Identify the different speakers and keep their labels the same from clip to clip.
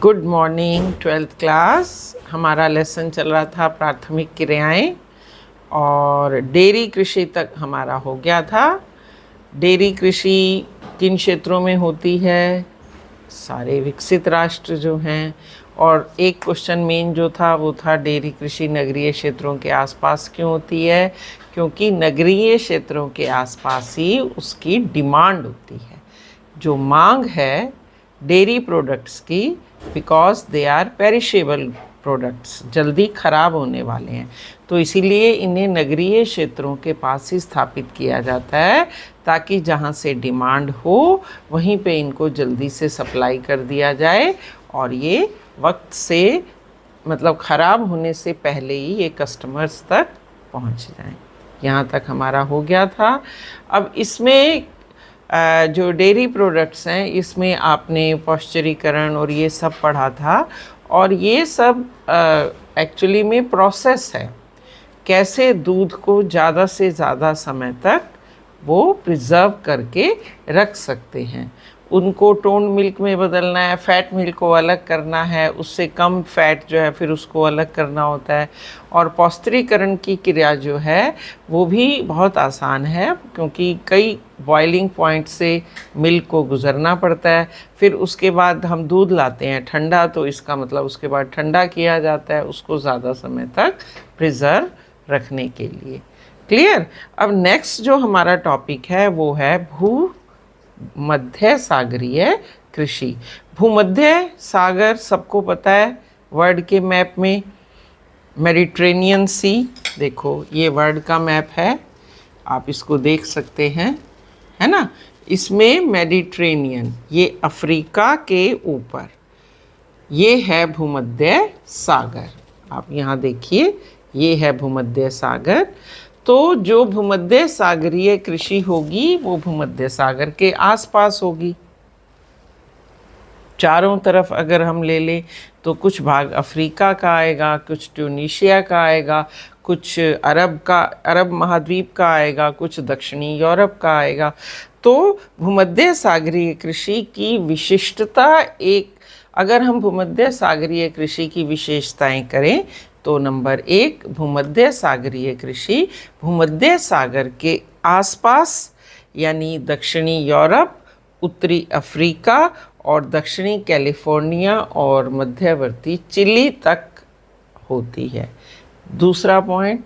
Speaker 1: Good morning twelfth class. हमारा lesson चल रहा था प्राथमिक क्रियाएं और डेयरी कृषि तक हमारा हो गया था। डेयरी कृषि किन क्षेत्रों में होती है? सारे विकसित राष्ट्र जो हैं। और एक क्वेश्चन मेन जो था वो था डेयरी कृषि नगरीय क्षेत्रों के आसपास क्यों होती है? क्योंकि नगरीय क्षेत्रों के आसपास ही उसकी डिमांड होती है, जो मांग है डेयरी प्रोडक्ट्स की, because they are perishable products, जल्दी ख़राब होने वाले हैं। तो इसीलिए इन्हें नगरीय क्षेत्रों के पास ही स्थापित किया जाता है, ताकि जहाँ से डिमांड हो वहीं पे इनको जल्दी से सप्लाई कर दिया जाए और ये वक्त से मतलब ख़राब होने से पहले ही ये कस्टमर्स तक पहुँच जाएं। यहाँ तक हमारा हो गया था। अब इसमें जो डेयरी प्रोडक्ट्स हैं इसमें आपने पौष्टिकरण और ये सब पढ़ा था, और ये सब एक्चुअली में प्रोसेस है, कैसे दूध को ज़्यादा से ज़्यादा समय तक वो प्रिज़र्व करके रख सकते हैं। उनको टोन मिल्क में बदलना है, फैट मिल्क को अलग करना है, उससे कम फैट जो है फिर उसको अलग करना होता है। और पौष्टिकरण की क्रिया जो है वो भी बहुत आसान है, क्योंकि कई बॉइलिंग पॉइंट से मिल्क को गुज़रना पड़ता है। फिर उसके बाद हम दूध लाते हैं ठंडा, तो इसका मतलब उसके बाद ठंडा किया जाता है उसको ज़्यादा समय तक प्रिज़र्व रखने के लिए। क्लियर? अब नेक्स्ट जो हमारा टॉपिक है वो है भूमध्य सागरीय कृषि। भूमध्य सागर सबको पता है, वर्ल्ड के मैप में मेडिटेरेनियन सी, देखो ये वर्ल्ड का मैप है, आप इसको देख सकते हैं, है ना। इसमें मेडिटेरेनियन, ये अफ्रीका के ऊपर ये है भूमध्य सागर। आप यहाँ देखिए, ये है भूमध्य सागर। तो जो भूमध्य सागरीय कृषि होगी वो भूमध्य सागर के आसपास होगी। चारों तरफ अगर हम ले लें तो कुछ भाग अफ्रीका का आएगा, कुछ ट्यूनीशिया का आएगा, कुछ अरब महाद्वीप का आएगा, कुछ दक्षिणी यूरोप का आएगा। तो भूमध्य सागरीय कृषि की विशिष्टता अगर हम भूमध्य सागरीय कृषि की विशेषताएं करें तो नंबर 1, भूमध्य सागरीय कृषि भूमध्य सागर के आसपास यानी दक्षिणी यूरोप, उत्तरी अफ्रीका और दक्षिणी कैलिफोर्निया और मध्यवर्ती चिली तक होती है। दूसरा पॉइंट,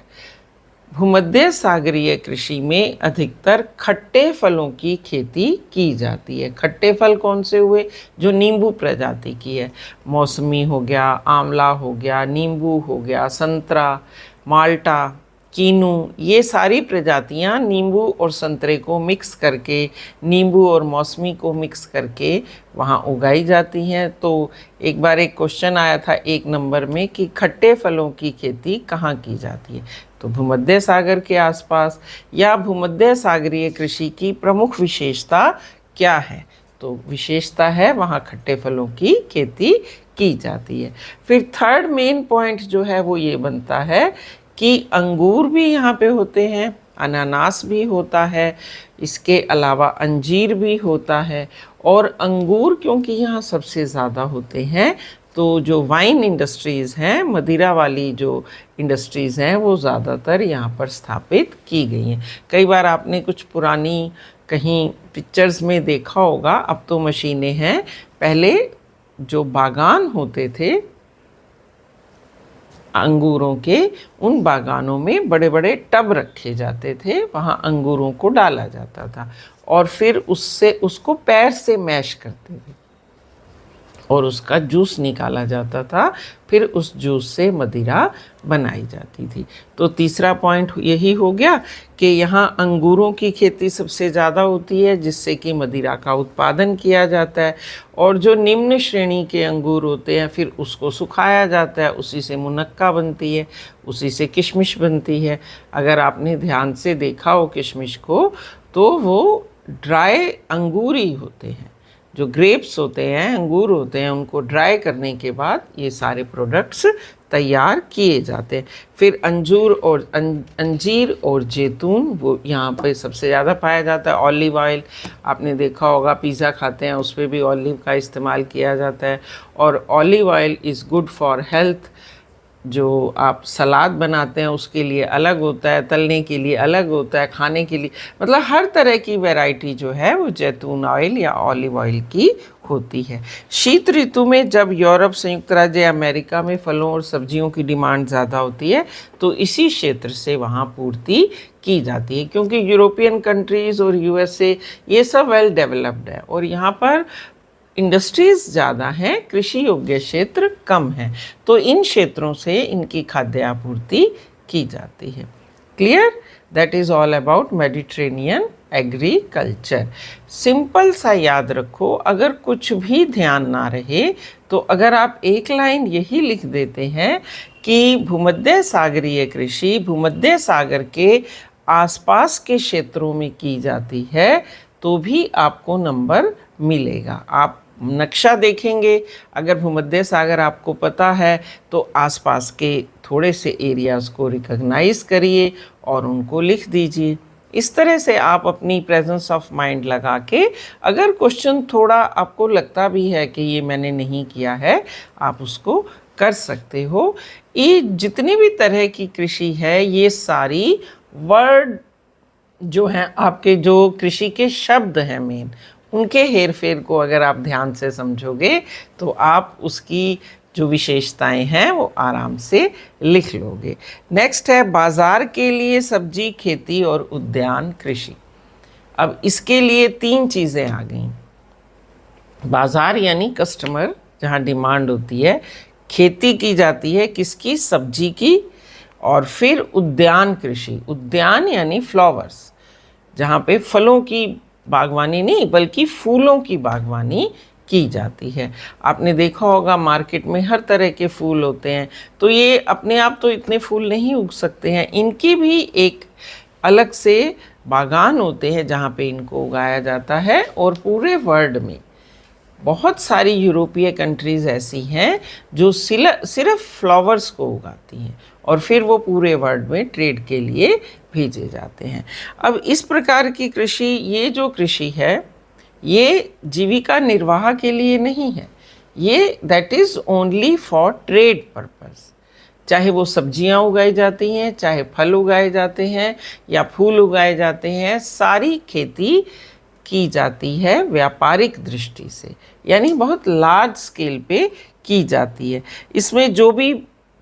Speaker 1: भूमध्य सागरीय कृषि में अधिकतर खट्टे फलों की खेती की जाती है। खट्टे फल कौन से हुए? जो नींबू प्रजाति की है, मौसमी हो गया, आंवला हो गया, नींबू हो गया, संतरा, माल्टा, कीनू, ये सारी प्रजातियां नींबू और संतरे को मिक्स करके, नींबू और मौसमी को मिक्स करके वहाँ उगाई जाती हैं। तो एक बार एक क्वेश्चन आया था 1 नंबर में कि खट्टे फलों की खेती कहाँ की जाती है, तो भूमध्य सागर के आसपास। या भूमध्य सागरीय कृषि की प्रमुख विशेषता क्या है? तो विशेषता है वहाँ खट्टे फलों की खेती की जाती है। फिर थर्ड मेन पॉइंट जो है वो ये बनता है कि अंगूर भी यहाँ पे होते हैं, अनानास भी होता है, इसके अलावा अंजीर भी होता है। और अंगूर क्योंकि यहाँ सबसे ज़्यादा होते हैं, तो जो वाइन इंडस्ट्रीज़ हैं, मदिरा वाली जो इंडस्ट्रीज़ हैं, वो ज़्यादातर यहाँ पर स्थापित की गई हैं। कई बार आपने कुछ पुरानी कहीं पिक्चर्स में देखा होगा, अब तो मशीनें हैं, पहले जो बागान होते थे अंगूरों के, उन बागानों में बड़े बड़े टब रखे जाते थे, वहाँ अंगूरों को डाला जाता था और फिर उसको पैर से मैश करते थे और उसका जूस निकाला जाता था, फिर उस जूस से मदिरा बनाई जाती थी। तो तीसरा पॉइंट यही हो गया कि यहाँ अंगूरों की खेती सबसे ज़्यादा होती है, जिससे कि मदिरा का उत्पादन किया जाता है। और जो निम्न श्रेणी के अंगूर होते हैं फिर उसको सुखाया जाता है, उसी से मुनक्का बनती है, उसी से किशमिश बनती है। अगर आपने ध्यान से देखा हो किशमिश को, तो वो ड्राई अंगूर ही होते हैं। जो ग्रेप्स होते हैं, अंगूर होते हैं, उनको ड्राई करने के बाद ये सारे प्रोडक्ट्स तैयार किए जाते हैं। फिर अंजीर और जैतून वो यहाँ पे सबसे ज़्यादा पाया जाता है। ऑलिव ऑयल आपने देखा होगा, पिज़्ज़ा खाते हैं उस पर भी ऑलिव का इस्तेमाल किया जाता है। और olive oil is good for health. जो आप सलाद बनाते हैं उसके लिए अलग होता है, तलने के लिए अलग होता है, खाने के लिए, मतलब हर तरह की वैरायटी जो है वो जैतून ऑयल या ऑलिव ऑयल की होती है। शीत ऋतु में जब यूरोप, संयुक्त राज्य या अमेरिका में फलों और सब्जियों की डिमांड ज़्यादा होती है तो इसी क्षेत्र से वहाँ पूर्ति की जाती है, क्योंकि यूरोपियन कंट्रीज़ और यूएसए ये सब वेल डेवलप्ड है और यहाँ पर इंडस्ट्रीज़ ज़्यादा हैं, कृषि योग्य क्षेत्र कम हैं, तो इन क्षेत्रों से इनकी खाद्य आपूर्ति की जाती है। Clear? That is all about Mediterranean agriculture. Simple सा याद रखो, अगर कुछ भी ध्यान ना रहे तो अगर आप एक लाइन यही लिख देते हैं कि भूमध्य सागरीय कृषि भूमध्य सागर के आसपास के क्षेत्रों में की जाती है तो भी आपको नंबर मिलेगा। आप नक्शा देखेंगे, अगर भूमध्य सागर आपको पता है तो आसपास के थोड़े से एरियाज़ को रिकॉग्नाइज करिए और उनको लिख दीजिए। इस तरह से आप अपनी प्रेजेंस ऑफ माइंड लगा के, अगर क्वेश्चन थोड़ा आपको लगता भी है कि ये मैंने नहीं किया है, आप उसको कर सकते हो। ये जितनी भी तरह की कृषि है ये सारी वर्ड जो हैं, आपके जो कृषि के शब्द हैं मेन, उनके हेर फेर को अगर आप ध्यान से समझोगे तो आप उसकी जो विशेषताएं हैं वो आराम से लिख लोगे। नेक्स्ट है बाजार के लिए सब्जी खेती और उद्यान कृषि। अब इसके लिए 3 चीज़ें आ गई। बाजार यानी कस्टमर, जहाँ डिमांड होती है। खेती की जाती है किसकी? सब्जी की। और फिर उद्यान कृषि, उद्यान यानी फ्लावर्स, जहाँ पे फलों की बागवानी नहीं बल्कि फूलों की बागवानी की जाती है। आपने देखा होगा मार्केट में हर तरह के फूल होते हैं, तो ये अपने आप तो इतने फूल नहीं उग सकते हैं, इनकी भी एक अलग से बागान होते हैं जहाँ पे इनको उगाया जाता है। और पूरे वर्ल्ड में बहुत सारी यूरोपीय कंट्रीज़ ऐसी हैं जो सिर्फ फ्लावर्स को उगाती हैं और फिर वो पूरे वर्ल्ड में ट्रेड के लिए भेजे जाते हैं। अब इस प्रकार की कृषि, ये जो कृषि है ये जीविका निर्वाह के लिए नहीं है, ये that is only for trade purpose. चाहे वो सब्जियां उगाई जाती हैं, चाहे फल उगाए जाते हैं या फूल उगाए जाते हैं, सारी खेती की जाती है व्यापारिक दृष्टि से, यानी बहुत लार्ज स्केल पे की जाती है। इसमें जो भी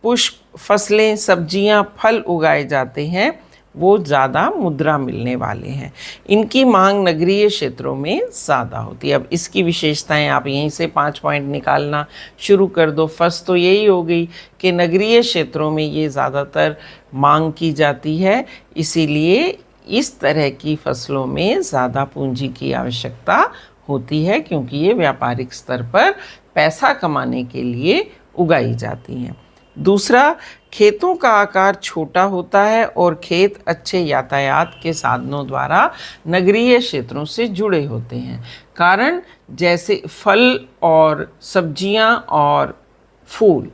Speaker 1: पुष्प, फसलें, सब्जियां, फल उगाए जाते हैं वो ज़्यादा मुद्रा मिलने वाले हैं। इनकी मांग नगरीय क्षेत्रों में ज़्यादा होती है। अब इसकी विशेषताएं आप यहीं से 5 पॉइंट निकालना शुरू कर दो। फर्स्ट तो यही हो गई कि नगरीय क्षेत्रों में ये ज़्यादातर मांग की जाती है, इसीलिए इस तरह की फसलों में ज़्यादा पूंजी की आवश्यकता होती है, क्योंकि ये व्यापारिक स्तर पर पैसा कमाने के लिए उगाई जाती हैं। दूसरा, खेतों का आकार छोटा होता है और खेत अच्छे यातायात के साधनों द्वारा नगरीय क्षेत्रों से जुड़े होते हैं। कारण जैसे फल और सब्जियां और फूल,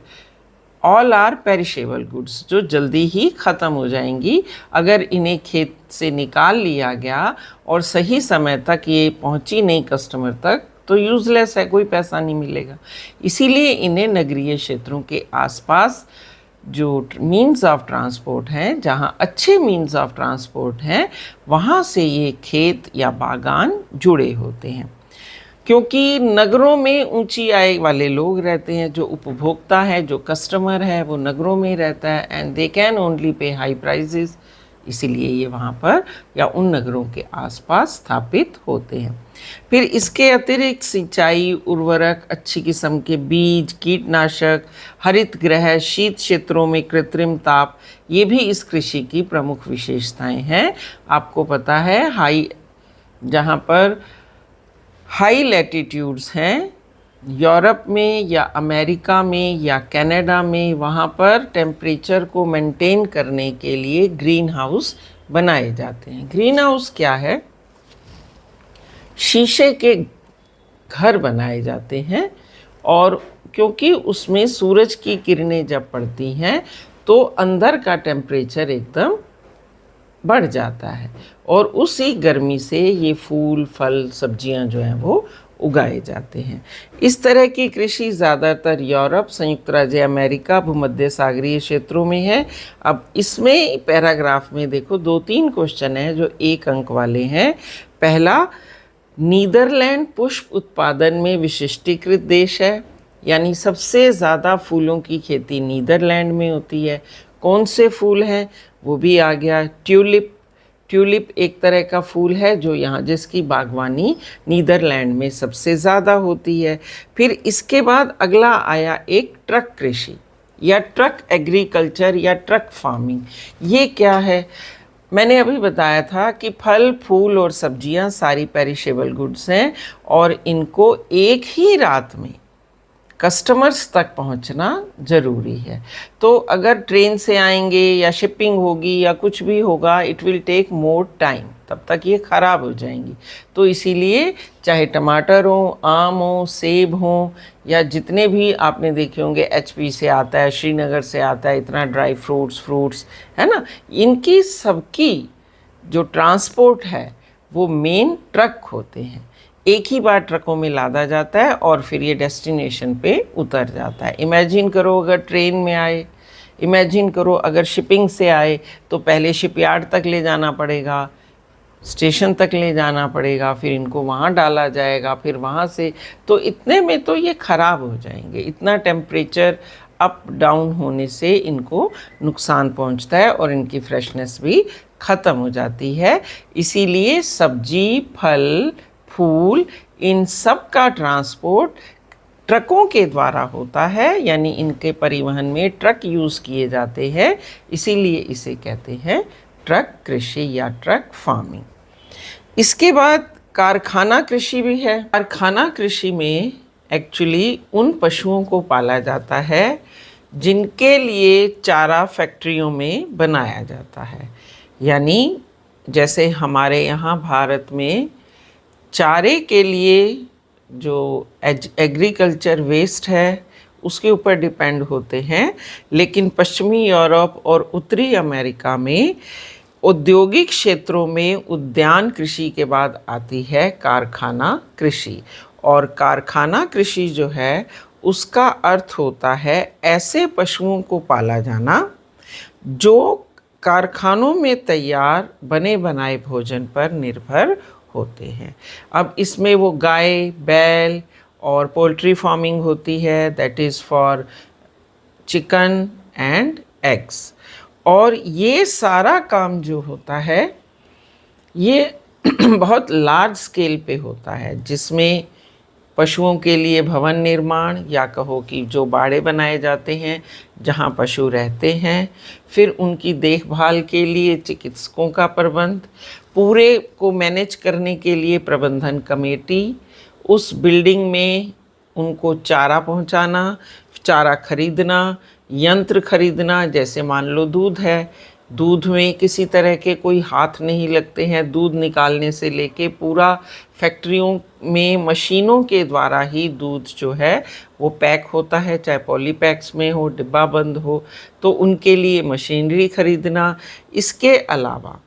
Speaker 1: ऑल आर पेरिशेबल गुड्स, जो जल्दी ही ख़त्म हो जाएंगी। अगर इन्हें खेत से निकाल लिया गया और सही समय तक ये पहुंची नहीं कस्टमर तक तो यूज़लेस है, कोई पैसा नहीं मिलेगा। इसीलिए इन्हें नगरीय क्षेत्रों के आसपास जो मीन्स ऑफ ट्रांसपोर्ट हैं, जहाँ अच्छे मीन्स ऑफ ट्रांसपोर्ट हैं, वहाँ से ये खेत या बागान जुड़े होते हैं। क्योंकि नगरों में ऊंची आय वाले लोग रहते हैं, जो उपभोक्ता है, जो कस्टमर है, वो नगरों में रहता है and they can only pay high prices, इसीलिए ये वहाँ पर या उन नगरों के आसपास स्थापित होते हैं। फिर इसके अतिरिक्त सिंचाई, उर्वरक, अच्छी किस्म के बीज, कीटनाशक, हरित गृह, शीत क्षेत्रों में कृत्रिम ताप, ये भी इस कृषि की प्रमुख विशेषताएं हैं। आपको पता है जहाँ पर हाई लैटिट्यूड्स हैं, यूरोप में या अमेरिका में या कनाडा में, वहाँ पर टेम्परेचर को मेंटेन करने के लिए ग्रीन हाउस बनाए जाते हैं। ग्रीन हाउस क्या है? शीशे के घर बनाए जाते हैं और क्योंकि उसमें सूरज की किरणें जब पड़ती हैं तो अंदर का टेम्परेचर एकदम बढ़ जाता है और उसी गर्मी से ये फूल फल सब्जियां जो हैं वो उगाए जाते हैं। इस तरह की कृषि ज़्यादातर यूरोप, संयुक्त राज्य अमेरिका, भूमध्य सागरीय क्षेत्रों में है। अब इसमें पैराग्राफ में देखो 2-3 क्वेश्चन हैं जो 1 अंक वाले हैं। पहला, नीदरलैंड पुष्प उत्पादन में विशिष्टीकृत देश है, यानी सबसे ज़्यादा फूलों की खेती नीदरलैंड में होती है। कौन से फूल हैं वो भी आ गया। ट्यूलिप, ट्यूलिप एक तरह का फूल है जो यहाँ जिसकी बागवानी नीदरलैंड में सबसे ज़्यादा होती है। फिर इसके बाद अगला आया एक ट्रक कृषि या ट्रक एग्रीकल्चर या ट्रक फार्मिंग। ये क्या है? मैंने अभी बताया था कि फल फूल और सब्जियां सारी पेरिशेबल गुड्स हैं और इनको एक ही रात में कस्टमर्स तक पहुंचना ज़रूरी है। तो अगर ट्रेन से आएंगे या शिपिंग होगी या कुछ भी होगा, it will take more time, तब तक ये ख़राब हो जाएंगी। तो इसीलिए चाहे टमाटर हो, आम हो, सेब हो या जितने भी आपने देखे होंगे HP से आता है, श्रीनगर से आता है, इतना ड्राई फ्रूट्स है ना, इनकी सबकी जो ट्रांसपोर्ट है वो मेन ट्रक होते हैं। एक ही बार ट्रकों में लादा जाता है और फिर ये डेस्टिनेशन पे उतर जाता है। इमेजिन करो अगर ट्रेन में आए, इमेजिन करो अगर शिपिंग से आए तो पहले शिपयार्ड तक ले जाना पड़ेगा, स्टेशन तक ले जाना पड़ेगा, फिर इनको वहाँ डाला जाएगा, फिर वहाँ से, तो इतने में तो ये ख़राब हो जाएंगे। इतना टेम्परेचर अप डाउन होने से इनको नुकसान पहुँचता है और इनकी फ्रेशनेस भी ख़त्म हो जाती है। इसीलिए सब्जी, फल, फूल, इन सब का ट्रांसपोर्ट ट्रकों के द्वारा होता है, यानी इनके परिवहन में ट्रक यूज़ किए जाते हैं। इसीलिए इसे कहते हैं ट्रक कृषि या ट्रक फार्मिंग। इसके बाद कारखाना कृषि भी है। कारखाना कृषि में एक्चुअली उन पशुओं को पाला जाता है जिनके लिए चारा फैक्ट्रियों में बनाया जाता है। यानी जैसे हमारे यहाँ भारत में चारे के लिए जो एग्रीकल्चर वेस्ट है उसके ऊपर डिपेंड होते हैं, लेकिन पश्चिमी यूरोप और उत्तरी अमेरिका में औद्योगिक क्षेत्रों में उद्यान कृषि के बाद आती है कारखाना कृषि। और कारखाना कृषि जो है उसका अर्थ होता है ऐसे पशुओं को पाला जाना जो कारखानों में तैयार बने बनाए भोजन पर निर्भर होते हैं। अब इसमें वो गाय, बैल और पोल्ट्री फार्मिंग होती है, that is for chicken and eggs. और ये सारा काम जो होता है ये बहुत लार्ज स्केल पे होता है, जिसमें पशुओं के लिए भवन निर्माण या कहो कि जो बाड़े बनाए जाते हैं जहाँ पशु रहते हैं, फिर उनकी देखभाल के लिए चिकित्सकों का प्रबंध, पूरे को मैनेज करने के लिए प्रबंधन कमेटी, उस बिल्डिंग में उनको चारा पहुंचाना, चारा खरीदना, यंत्र खरीदना, जैसे मान लो दूध है, दूध में किसी तरह के कोई हाथ नहीं लगते हैं, दूध निकालने से लेके पूरा फैक्ट्रियों में मशीनों के द्वारा ही दूध जो है वो पैक होता है, चाहे पॉलीपैक्स में हो, डिब्बा बंद हो, तो उनके लिए मशीनरी खरीदना। इसके अलावा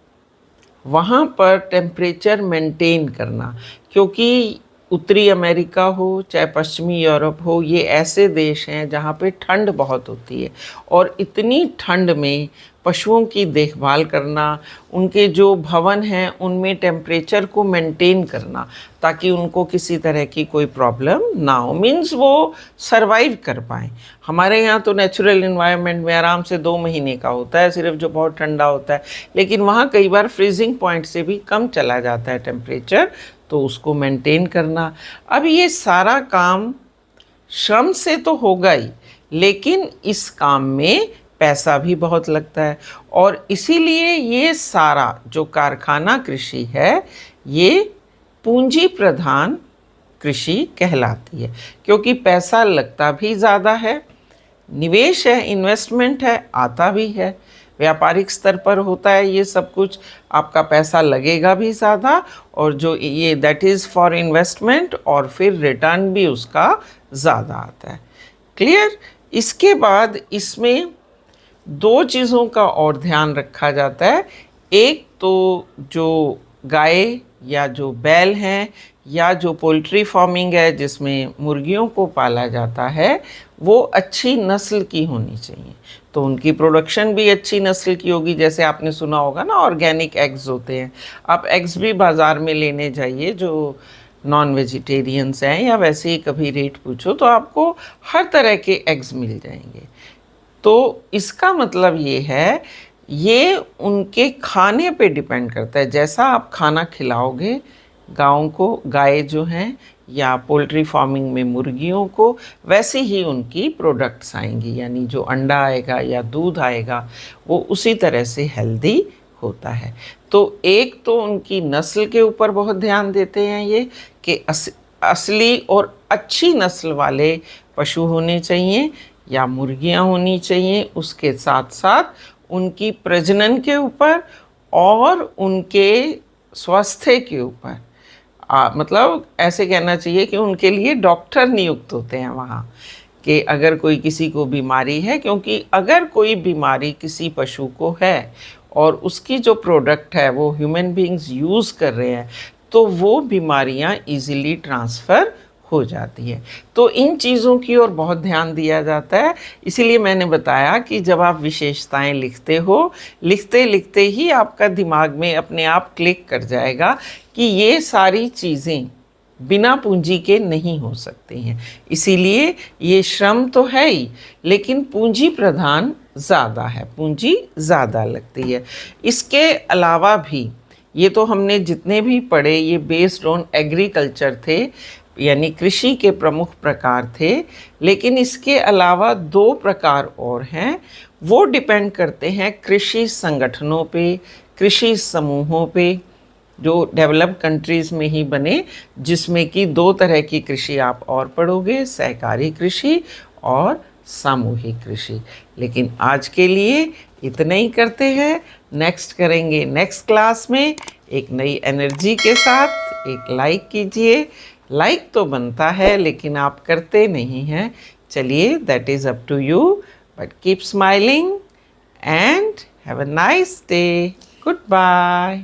Speaker 1: वहाँ पर टेम्परेचर मेंटेन करना, क्योंकि उत्तरी अमेरिका हो चाहे पश्चिमी यूरोप हो, ये ऐसे देश हैं जहाँ पे ठंड बहुत होती है और इतनी ठंड में पशुओं की देखभाल करना, उनके जो भवन हैं उनमें टेम्परेचर को मेंटेन करना ताकि उनको किसी तरह की कोई प्रॉब्लम ना हो, मीन्स वो सरवाइव कर पाएँ। हमारे यहाँ तो नेचुरल इन्वायरमेंट में आराम से 2 महीने का होता है सिर्फ, जो बहुत ठंडा होता है, लेकिन वहाँ कई बार फ्रीजिंग पॉइंट से भी कम चला जाता है टेम्परेचर, तो उसको मेंटेन करना। अब ये सारा काम श्रम से तो होगा ही, लेकिन इस काम में पैसा भी बहुत लगता है और इसीलिए ये सारा जो कारखाना कृषि है ये पूंजी प्रधान कृषि कहलाती है, क्योंकि पैसा लगता भी ज़्यादा है, निवेश है, इन्वेस्टमेंट है, आता भी है, व्यापारिक स्तर पर होता है ये सब कुछ, आपका पैसा लगेगा भी ज़्यादा और जो ये दैट इज़ फॉर इन्वेस्टमेंट, और फिर रिटर्न भी उसका ज़्यादा आता है। क्लियर। इसके बाद इसमें दो चीज़ों का और ध्यान रखा जाता है। एक तो जो गाय या जो बैल हैं या जो पोल्ट्री फार्मिंग है जिसमें मुर्गियों को पाला जाता है, वो अच्छी नस्ल की होनी चाहिए, तो उनकी प्रोडक्शन भी अच्छी नस्ल की होगी। जैसे आपने सुना होगा ना, ऑर्गेनिक एग्स होते हैं। आप एग्स भी बाज़ार में लेने जाइए जो नॉन वेजिटेरियंस हैं, या वैसे ही कभी रेट पूछो तो आपको हर तरह के एग्स मिल जाएंगे। तो इसका मतलब ये है, ये उनके खाने पे डिपेंड करता है। जैसा आप खाना खिलाओगे गायों को, गाय जो हैं, या पोल्ट्री फार्मिंग में मुर्गियों को, वैसे ही उनकी प्रोडक्ट्स आएंगी, यानी जो अंडा आएगा या दूध आएगा वो उसी तरह से हेल्दी होता है। तो एक तो उनकी नस्ल के ऊपर बहुत ध्यान देते हैं ये, कि असली और अच्छी नस्ल वाले पशु होने चाहिए या मुर्गियां होनी चाहिए। उसके साथ साथ उनकी प्रजनन के ऊपर और उनके स्वास्थ्य के ऊपर, मतलब ऐसे कहना चाहिए कि उनके लिए डॉक्टर नियुक्त होते हैं वहाँ, कि अगर कोई किसी को बीमारी है, क्योंकि अगर कोई बीमारी किसी पशु को है और उसकी जो प्रोडक्ट है वो ह्यूमन बीइंग्स यूज़ कर रहे हैं, तो वो बीमारियाँ इजीली ट्रांसफ़र हो जाती है। तो इन चीज़ों की ओर बहुत ध्यान दिया जाता है। इसीलिए मैंने बताया कि जब आप विशेषताएं लिखते हो, लिखते लिखते ही आपका दिमाग में अपने आप क्लिक कर जाएगा कि ये सारी चीज़ें बिना पूंजी के नहीं हो सकती हैं। इसीलिए ये श्रम तो है ही, लेकिन पूंजी प्रधान ज़्यादा है, पूंजी ज़्यादा लगती है। इसके अलावा भी, ये तो हमने जितने भी पढ़े ये बेस्ड ऑन एग्रीकल्चर थे, यानी कृषि के प्रमुख प्रकार थे। लेकिन इसके अलावा दो प्रकार और हैं, वो डिपेंड करते हैं कृषि संगठनों पे, कृषि समूहों पे, जो डेवलप्ड कंट्रीज़ में ही बने, जिसमें कि दो तरह की कृषि आप और पढ़ोगे, सहकारी कृषि और सामूहिक कृषि। लेकिन आज के लिए इतना ही करते हैं, नेक्स्ट करेंगे नेक्स्ट क्लास में एक नई एनर्जी के साथ। एक लाइक कीजिए, लाइक तो बनता है लेकिन आप करते नहीं हैं। चलिए, that is up to you, but keep smiling and have a nice day. Good bye.